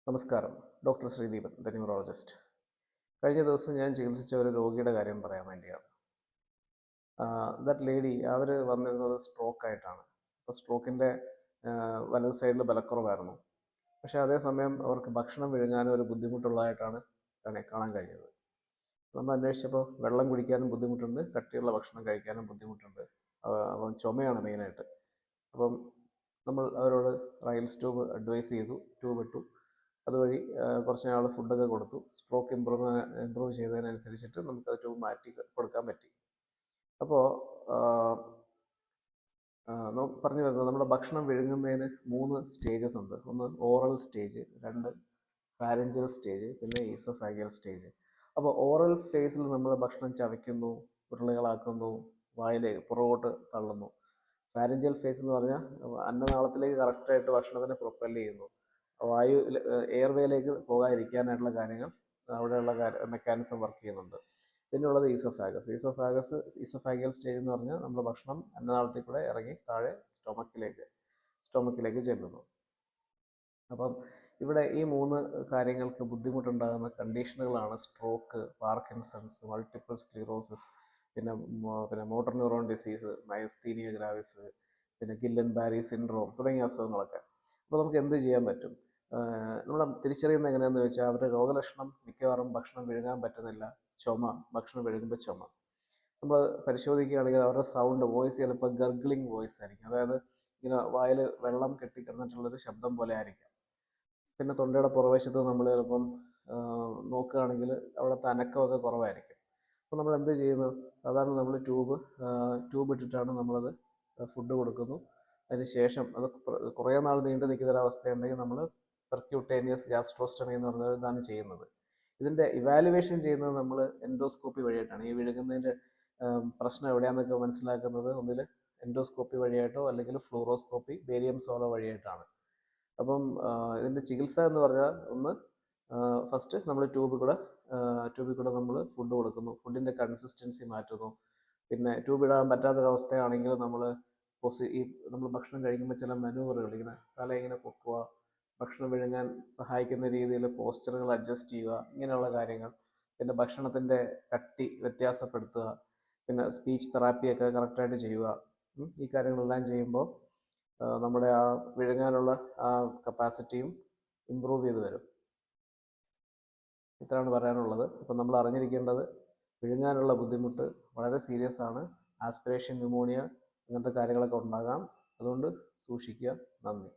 നമസ്കാരം. Doctor Sreedeepan, the neurologist. കഴിഞ്ഞ ദിവസം ഞാൻ ചികിത്സിച്ച ഒരു രോഗിയുടെ കാര്യം പറയാൻ വേണ്ടിയാണ്. ദാറ്റ് ലേഡി അവർ വന്നിരുന്നത് സ്ട്രോക്ക് ആയിട്ടാണ്. അപ്പോൾ സ്ട്രോക്കിൻ്റെ വലത് സൈഡിൽ ബലക്കുറവായിരുന്നു. പക്ഷേ അതേസമയം അവർക്ക് ഭക്ഷണം വിഴുങ്ങാനും ഒരു ബുദ്ധിമുട്ടുള്ളതായിട്ടാണ് കാണാൻ കഴിഞ്ഞത്. നമ്മൾ അന്വേഷിച്ചപ്പോൾ വെള്ളം കുടിക്കാനും ബുദ്ധിമുട്ടുണ്ട്, കട്ടിയുള്ള ഭക്ഷണം കഴിക്കാനും ബുദ്ധിമുട്ടുണ്ട്. അപ്പം ചുമയാണ് മെയിനായിട്ട്. അപ്പം നമ്മൾ അവരോട് റൈൽസ് ട്യൂബ് അഡ്വൈസ് ചെയ്തു, ട്യൂബ് ഇട്ടു. അതുവഴി കുറച്ച് നാൾ ഫുഡൊക്കെ കൊടുത്തു. സ്ട്രോക്ക് ഇമ്പ്രൂവ് ചെയ്തതിനനുസരിച്ചിട്ട് നമുക്കത് ട്യൂബ് മാറ്റി കൊടുക്കാൻ പറ്റി. അപ്പോൾ പറഞ്ഞു വരുന്നത്, നമ്മുടെ ഭക്ഷണം വിഴുങ്ങുന്നതിന് 3 സ്റ്റേജസ് ഉണ്ട്. ഒന്ന് ഓറൽ സ്റ്റേജ്, 2 ഫാരഞ്ചൽ സ്റ്റേജ്, പിന്നെ ഈസോഫാഗിയൽ സ്റ്റേജ്. അപ്പോൾ ഓറൽ ഫേസിൽ നമ്മൾ ഭക്ഷണം ചവയ്ക്കുന്നു, ഉരുളകളാക്കുന്നു, വായിലേക്ക് പുറകോട്ട് തള്ളുന്നു. ഫാരഞ്ചൽ ഫേസ് എന്ന് പറഞ്ഞാൽ അന്നനാളത്തിലേക്ക് കറക്റ്റായിട്ട് ഭക്ഷണത്തിനെ പ്രൊപ്പൽ ചെയ്യുന്നു. വായു എയർവേയിലേക്ക് പോകാതിരിക്കാനായിട്ടുള്ള കാര്യങ്ങൾ അവിടെയുള്ള മെക്കാനിസം വർക്ക് ചെയ്യുന്നുണ്ട്. പിന്നെയുള്ളത് ഈസോഫാഗിയൽ സ്റ്റേജ് എന്ന് പറഞ്ഞാൽ നമ്മുടെ ഭക്ഷണം അന്നനാളത്തിൽ കൂടെ ഇറങ്ങി താഴെ സ്റ്റൊമക്കിലേക്ക് ചെല്ലുന്നു. അപ്പം ഇവിടെ ഈ 3 കാര്യങ്ങൾക്ക് ബുദ്ധിമുട്ടുണ്ടാകുന്ന കണ്ടീഷനുകളാണ് സ്ട്രോക്ക്, പാർക്കിൻസൺസ്, മൾട്ടിപ്പിൾ സ്ക്ലീറോസിസ്, പിന്നെ motor neuron disease, myasthenia gravis, പിന്നെ ഗില്ലൻ ബാരി സിൻഡ്രോം തുടങ്ങിയ അസുഖങ്ങളൊക്കെ. അപ്പോൾ നമുക്ക് എന്ത് ചെയ്യാൻ പറ്റും? നമ്മൾ തിരിച്ചറിയുന്നത് എങ്ങനെയാണെന്ന് ചോദിച്ചാൽ, അവരുടെ രോഗലക്ഷണം മിക്കവാറും ഭക്ഷണം വിഴുങ്ങാൻ പറ്റുന്നില്ല, ചുമ, ഭക്ഷണം വിഴുങ്ങുമ്പോൾ ചുമ. നമ്മൾ പരിശോധിക്കുകയാണെങ്കിൽ അവരുടെ സൗണ്ട്, വോയിസ് ചിലപ്പോൾ ഗർഗ്ലിംഗ് വോയിസ് ആയിരിക്കും. അതായത് ഇങ്ങനെ വായിൽ വെള്ളം കെട്ടിക്കിടന്നിട്ടുള്ളൊരു ശബ്ദം പോലെ ആയിരിക്കാം. പിന്നെ തൊണ്ടയുടെ പുറവശത്ത് നമ്മൾ ചിലപ്പം നോക്കുകയാണെങ്കിൽ അവിടുത്തെ അനക്കമൊക്കെ കുറവായിരിക്കും. അപ്പോൾ നമ്മൾ എന്ത് ചെയ്യുന്നു? സാധാരണ നമ്മൾ ട്യൂബ് ഇട്ടിട്ടാണ് നമ്മളത് ഫുഡ് കൊടുക്കുന്നു. അതിന് ശേഷം അത് കുറേ നാൾ നീണ്ടു നിൽക്കുന്നൊരവസ്ഥയുണ്ടെങ്കിൽ നമ്മൾ പെർക്യൂട്ടേനിയസ് ഗ്യാസ്ട്രോസ്റ്റമി എന്ന് പറഞ്ഞ ഇതാണ് ചെയ്യുന്നത്. ഇതിൻ്റെ ഇവാലുവേഷൻ ചെയ്യുന്നത് നമ്മൾ എൻഡോസ്കോപ്പി വഴിയായിട്ടാണ്. ഈ വിഴുങ്ങുന്നതിൻ്റെ പ്രശ്നം എവിടെയാണെന്നൊക്കെ മനസ്സിലാക്കുന്നത് ഒന്നിൽ എൻഡോസ്കോപ്പി വഴിയായിട്ടോ അല്ലെങ്കിൽ ഫ്ലൂറോസ്കോപ്പി, ബേരിയം സോളോ വഴിയായിട്ടാണ്. അപ്പം ഇതിൻ്റെ ചികിത്സ എന്ന് പറഞ്ഞാൽ, ഒന്ന് ഫസ്റ്റ് നമ്മൾ ട്യൂബിൽ കൂടെ നമ്മൾ ഫുഡ് കൊടുക്കുന്നു, ഫുഡിൻ്റെ കൺസിസ്റ്റൻസി മാറ്റുന്നു. പിന്നെ ട്യൂബ് ഇടാൻ പറ്റാത്തൊരവസ്ഥയാണെങ്കിൽ നമ്മൾ ഭക്ഷണം കഴിക്കുമ്പോൾ ചില മനൂവറുകൾ, ഇങ്ങനെ തല ഇങ്ങനെ പൊക്കുക, ഭക്ഷണം വിഴുങ്ങാൻ സഹായിക്കുന്ന രീതിയിൽ പോസ്ചറുകൾ അഡ്ജസ്റ്റ് ചെയ്യുക, ഇങ്ങനെയുള്ള കാര്യങ്ങൾ. പിന്നെ ഭക്ഷണത്തിൻ്റെ കട്ടി വ്യത്യാസപ്പെടുത്തുക, പിന്നെ സ്പീച്ച് തെറാപ്പിയൊക്കെ കറക്റ്റായിട്ട് ചെയ്യുക. ഈ കാര്യങ്ങളെല്ലാം ചെയ്യുമ്പോൾ നമ്മുടെ ആ വിഴുങ്ങാനുള്ള ആ കപ്പാസിറ്റിയും ഇമ്പ്രൂവ് ചെയ്ത് വരും. ഇത്രയാണ് പറയാനുള്ളത്. അപ്പം നമ്മൾ അറിഞ്ഞിരിക്കേണ്ടത്, വിഴുങ്ങാനുള്ള ബുദ്ധിമുട്ട് വളരെ സീരിയസ് ആണ്. ആസ്പിറേഷൻ, ന്യൂമോണിയ, അങ്ങനത്തെ കാര്യങ്ങളൊക്കെ ഉണ്ടാകാം. അതുകൊണ്ട് സൂക്ഷിക്കുക. നന്ദി.